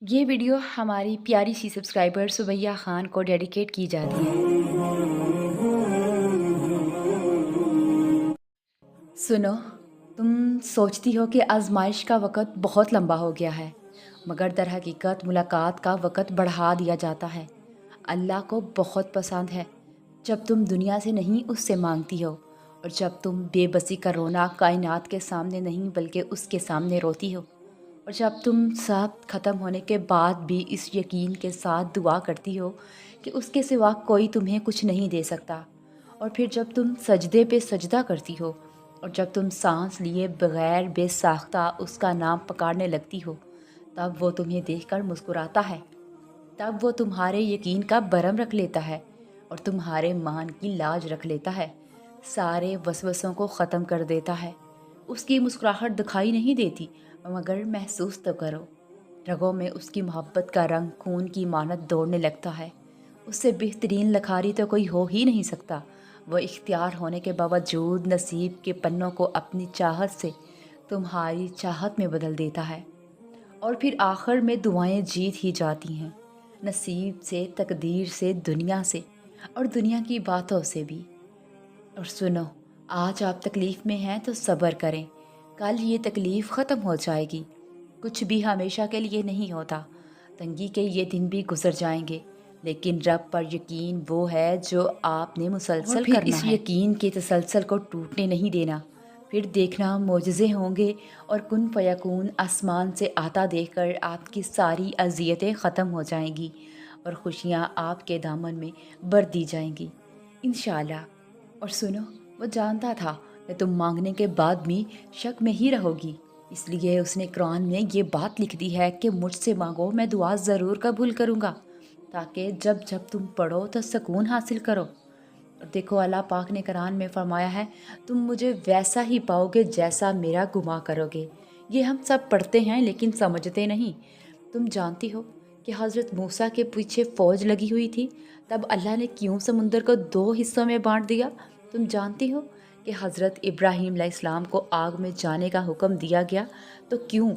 یہ ویڈیو ہماری پیاری سی سبسکرائبر سبیہ خان کو ڈیڈیکیٹ کی جاتی ہے۔ سنو، تم سوچتی ہو کہ آزمائش کا وقت بہت لمبا ہو گیا ہے، مگر در حقیقت ملاقات کا وقت بڑھا دیا جاتا ہے۔ اللہ کو بہت پسند ہے جب تم دنیا سے نہیں اس سے مانگتی ہو، اور جب تم بے بسی کا رونا کائنات کے سامنے نہیں بلکہ اس کے سامنے روتی ہو، اور جب تم سب ختم ہونے کے بعد بھی اس یقین کے ساتھ دعا کرتی ہو کہ اس کے سوا کوئی تمہیں کچھ نہیں دے سکتا، اور پھر جب تم سجدے پہ سجدہ کرتی ہو، اور جب تم سانس لیے بغیر بے ساختہ اس کا نام پکارنے لگتی ہو، تب وہ تمہیں دیکھ کر مسکراتا ہے، تب وہ تمہارے یقین کا برہم رکھ لیتا ہے اور تمہارے مان کی لاج رکھ لیتا ہے، سارے وسوسوں کو ختم کر دیتا ہے۔ اس کی مسکراہٹ دکھائی نہیں دیتی، مگر محسوس تو کرو، رگوں میں اس کی محبت کا رنگ خون کی مانت دوڑنے لگتا ہے۔ اس سے بہترین لکھاری تو کوئی ہو ہی نہیں سکتا۔ وہ اختیار ہونے کے باوجود نصیب کے پنوں کو اپنی چاہت سے تمہاری چاہت میں بدل دیتا ہے، اور پھر آخر میں دعائیں جیت ہی جاتی ہیں، نصیب سے، تقدیر سے، دنیا سے، اور دنیا کی باتوں سے بھی۔ اور سنو، آج آپ تکلیف میں ہیں تو صبر کریں، کل یہ تکلیف ختم ہو جائے گی۔ کچھ بھی ہمیشہ کے لیے نہیں ہوتا، تنگی کے یہ دن بھی گزر جائیں گے، لیکن رب پر یقین وہ ہے جو آپ نے مسلسل کرنا ہے، اور پھر اس یقین کے تسلسل کو ٹوٹنے نہیں دینا۔ پھر دیکھنا معجزے ہوں گے، اور کن فیکون آسمان سے آتا دیکھ کر آپ کی ساری اذیتیں ختم ہو جائیں گی، اور خوشیاں آپ کے دامن میں بر دی جائیں گی انشاءاللہ۔ اور سنو، وہ جانتا تھا کہ تم مانگنے کے بعد بھی شک میں ہی رہو گی، اس لیے اس نے قرآن میں یہ بات لکھ دی ہے کہ مجھ سے مانگو، میں دعا ضرور قبول کروں گا، تاکہ جب جب تم پڑھو تو سکون حاصل کرو۔ اور دیکھو، اللہ پاک نے قرآن میں فرمایا ہے، تم مجھے ویسا ہی پاؤ گے جیسا میرا گما کرو گے۔ یہ ہم سب پڑھتے ہیں لیکن سمجھتے نہیں۔ تم جانتی ہو کہ حضرت موسیٰ کے پیچھے فوج لگی ہوئی تھی، تب اللہ نے کیوں سمندر کو 2 حصوں میں بانٹ دیا؟ تم جانتی ہو کہ حضرت ابراہیم علیہ السلام کو آگ میں جانے کا حکم دیا گیا تو کیوں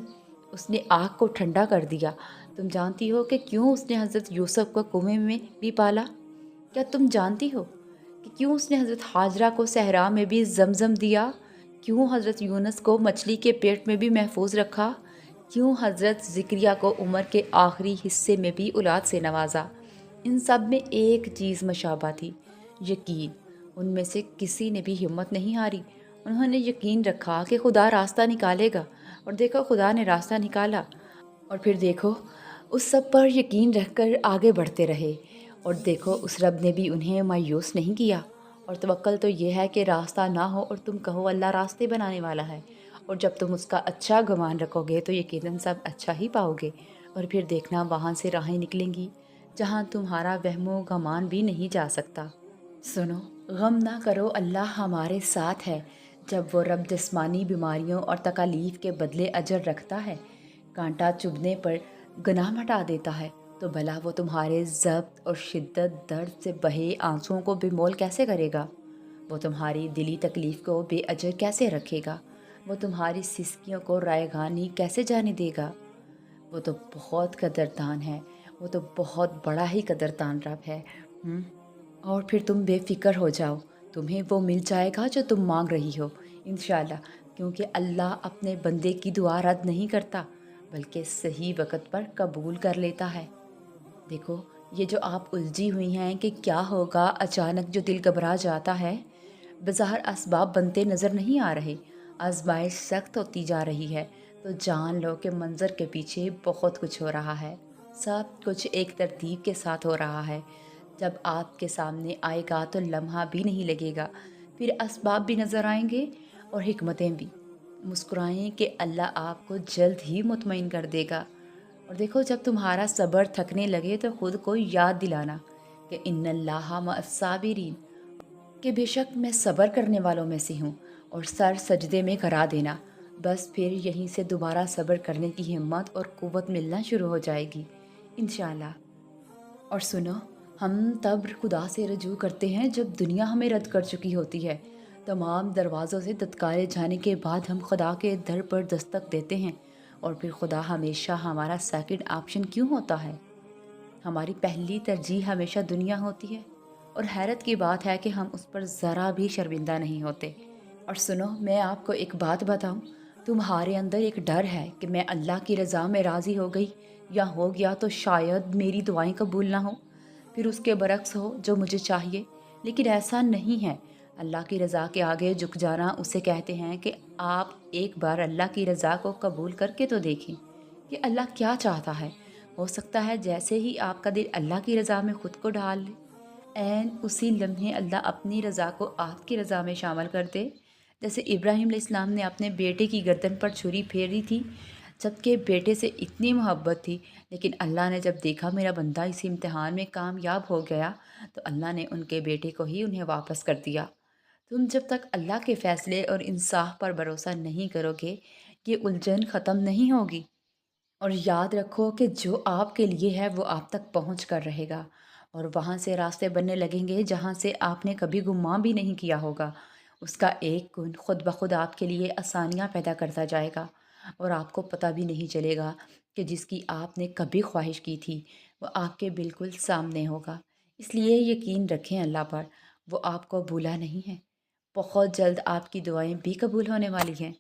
اس نے آگ کو ٹھنڈا کر دیا؟ تم جانتی ہو کہ کیوں اس نے حضرت یوسف کو کنویں میں بھی پالا؟ کیا تم جانتی ہو کہ کیوں اس نے حضرت حاجرہ کو صحرا میں بھی زمزم دیا؟ کیوں حضرت یونس کو مچھلی کے پیٹ میں بھی محفوظ رکھا؟ کیوں حضرت زکریا کو عمر کے آخری حصے میں بھی اولاد سے نوازا؟ ان سب میں ایک چیز مشابہ تھی، یقین۔ ان میں سے کسی نے بھی ہمت نہیں ہاری، انہوں نے یقین رکھا کہ خدا راستہ نکالے گا، اور دیکھو خدا نے راستہ نکالا۔ اور پھر دیکھو، اس سب پر یقین رکھ کر آگے بڑھتے رہے، اور دیکھو اس رب نے بھی انہیں مایوس نہیں کیا۔ اور توکل تو یہ ہے کہ راستہ نہ ہو اور تم کہو اللہ راستے بنانے والا ہے، اور جب تم اس کا اچھا گمان رکھو گے تو یقیناً سب اچھا ہی پاؤ گے، اور پھر دیکھنا وہاں سے راہیں نکلیں گی جہاں تمہارا وہم و گمان بھی نہیں جا سکتا۔ سنو، غم نہ کرو، اللہ ہمارے ساتھ ہے۔ جب وہ رب جسمانی بیماریوں اور تکالیف کے بدلے اجر رکھتا ہے، کانٹا چبھنے پر گناہ مٹا دیتا ہے، تو بھلا وہ تمہارے ضبط اور شدت درد سے بہے آنسوؤں کو بے مول کیسے کرے گا؟ وہ تمہاری دلی تکلیف کو بے اجر کیسے رکھے گا؟ وہ تمہاری سسکیوں کو رائگانی کیسے جانے دے گا؟ وہ تو بہت قدردان ہے، وہ تو بہت بڑا ہی قدردان رب ہے۔ اور پھر تم بے فکر ہو جاؤ، تمہیں وہ مل جائے گا جو تم مانگ رہی ہو انشاءاللہ، کیونکہ اللہ اپنے بندے کی دعا رد نہیں کرتا بلکہ صحیح وقت پر قبول کر لیتا ہے۔ دیکھو، یہ جو آپ الجھی ہوئی ہیں کہ کیا ہوگا، اچانک جو دل گھبرا جاتا ہے، بظاہر اسباب بنتے نظر نہیں آ رہے، آزمائش سخت ہوتی جا رہی ہے، تو جان لو کہ منظر کے پیچھے بہت کچھ ہو رہا ہے، سب کچھ ایک ترتیب کے ساتھ ہو رہا ہے۔ جب آپ کے سامنے آئے گا تو لمحہ بھی نہیں لگے گا، پھر اسباب بھی نظر آئیں گے اور حکمتیں بھی۔ مسکرائیں کہ اللہ آپ کو جلد ہی مطمئن کر دے گا۔ اور دیکھو، جب تمہارا صبر تھکنے لگے تو خود کو یاد دلانا کہ ان اللہ مع الصابرین، کہ بے شک میں صبر کرنے والوں میں سے ہوں، اور سر سجدے میں کرا دینا، بس پھر یہیں سے دوبارہ صبر کرنے کی ہمت اور قوت ملنا شروع ہو جائے گی انشاءاللہ۔ اور سنو، ہم تب خدا سے رجوع کرتے ہیں جب دنیا ہمیں رد کر چکی ہوتی ہے، تمام دروازوں سے دتکارے جانے کے بعد ہم خدا کے در پر دستک دیتے ہیں، اور پھر خدا ہمیشہ ہمارا سیکنڈ آپشن کیوں ہوتا ہے؟ ہماری پہلی ترجیح ہمیشہ دنیا ہوتی ہے، اور حیرت کی بات ہے کہ ہم اس پر ذرا بھی شرمندہ نہیں ہوتے۔ اور سنو، میں آپ کو ایک بات بتاؤں، تمہارے اندر ایک ڈر ہے کہ میں اللہ کی رضا میں راضی ہو گئی یا ہو گیا تو شاید میری دعائیں قبول نہ ہو، پھر اس کے برعکس ہو جو مجھے چاہیے۔ لیکن ایسا نہیں ہے۔ اللہ کی رضا کے آگے جھک جانا اسے کہتے ہیں کہ آپ ایک بار اللہ کی رضا کو قبول کر کے تو دیکھیں کہ اللہ کیا چاہتا ہے۔ ہو سکتا ہے جیسے ہی آپ کا دل اللہ کی رضا میں خود کو ڈال لے، عین اسی لمحے اللہ اپنی رضا کو آپ کی رضا میں شامل کر دے۔ جیسے ابراہیم علیہ السلام نے اپنے بیٹے کی گردن پر چھری پھیری تھی، جبکہ بیٹے سے اتنی محبت تھی، لیکن اللہ نے جب دیکھا میرا بندہ اس امتحان میں کامیاب ہو گیا، تو اللہ نے ان کے بیٹے کو ہی انہیں واپس کر دیا۔ تم جب تک اللہ کے فیصلے اور انصاف پر بھروسہ نہیں کرو گے، یہ الجھن ختم نہیں ہوگی۔ اور یاد رکھو کہ جو آپ کے لیے ہے وہ آپ تک پہنچ کر رہے گا، اور وہاں سے راستے بننے لگیں گے جہاں سے آپ نے کبھی گمان بھی نہیں کیا ہوگا۔ اس کا ایک گن خود بخود آپ کے لیے آسانیاں پیدا کرتا جائے گا، اور آپ کو پتہ بھی نہیں چلے گا کہ جس کی آپ نے کبھی خواہش کی تھی وہ آپ کے بالکل سامنے ہوگا۔ اس لیے یقین رکھیں اللہ پر، وہ آپ کو بھولا نہیں ہے۔ بہت جلد آپ کی دعائیں بھی قبول ہونے والی ہیں۔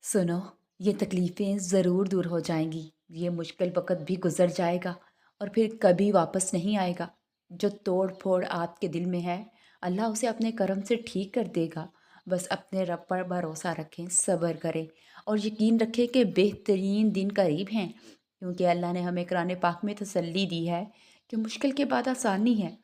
سنو، یہ تکلیفیں ضرور دور ہو جائیں گی، یہ مشکل وقت بھی گزر جائے گا، اور پھر کبھی واپس نہیں آئے گا۔ جو توڑ پھوڑ آپ کے دل میں ہے، اللہ اسے اپنے کرم سے ٹھیک کر دے گا۔ بس اپنے رب پر بھروسہ رکھیں، صبر کریں، اور یقین رکھیں کہ بہترین دن قریب ہیں، کیونکہ اللہ نے ہمیں قرآن پاک میں تسلی دی ہے کہ مشکل کے بعد آسانی ہے،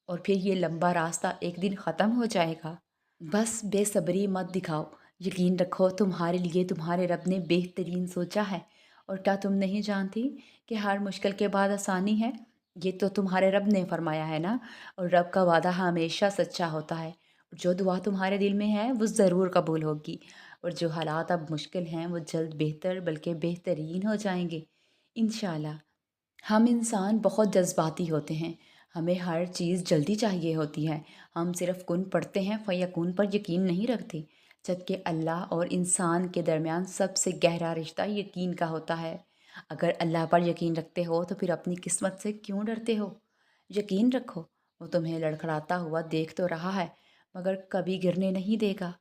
اور پھر یہ لمبا راستہ ایک دن ختم ہو جائے گا۔ بس بے صبری مت دکھاؤ، یقین رکھو تمہارے لیے تمہارے رب نے بہترین سوچا ہے۔ اور کیا تم نہیں جانتی کہ ہر مشکل کے بعد آسانی ہے؟ یہ تو تمہارے رب نے فرمایا ہے نا، اور رب کا وعدہ ہمیشہ سچا ہوتا ہے۔ جو دعا تمہارے دل میں ہے وہ ضرور قبول ہوگی، اور جو حالات اب مشکل ہیں وہ جلد بہتر بلکہ بہترین ہو جائیں گے انشاءاللہ۔ ہم انسان بہت جذباتی ہوتے ہیں، ہمیں ہر چیز جلدی چاہیے ہوتی ہے۔ ہم صرف کن پڑھتے ہیں فیکون پر یقین نہیں رکھتے، جبکہ اللہ اور انسان کے درمیان سب سے گہرا رشتہ یقین کا ہوتا ہے۔ اگر اللہ پر یقین رکھتے ہو تو پھر اپنی قسمت سے کیوں ڈرتے ہو؟ یقین رکھو، وہ تمہیں لڑکھڑاتا ہوا دیکھ تو رہا ہے، مگر کبھی گرنے نہیں دے گا۔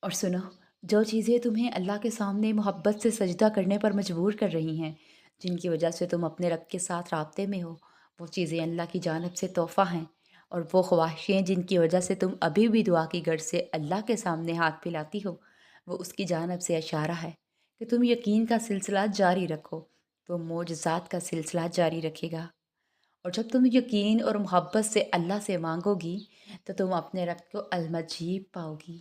اور سنو، جو چیزیں تمہیں اللہ کے سامنے محبت سے سجدہ کرنے پر مجبور کر رہی ہیں، جن کی وجہ سے تم اپنے رب کے ساتھ رابطے میں ہو، وہ چیزیں اللہ کی جانب سے تحفہ ہیں۔ اور وہ خواہشیں جن کی وجہ سے تم ابھی بھی دعا کی غرض سے اللہ کے سامنے ہاتھ پھیلاتی ہو، وہ اس کی جانب سے اشارہ ہے کہ تم یقین کا سلسلہ جاری رکھو، وہ معجزات کا سلسلہ جاری رکھے گا۔ اور جب تم یقین اور محبت سے اللہ سے مانگو گی تو تم اپنے رب کو المجیب پاؤ گی۔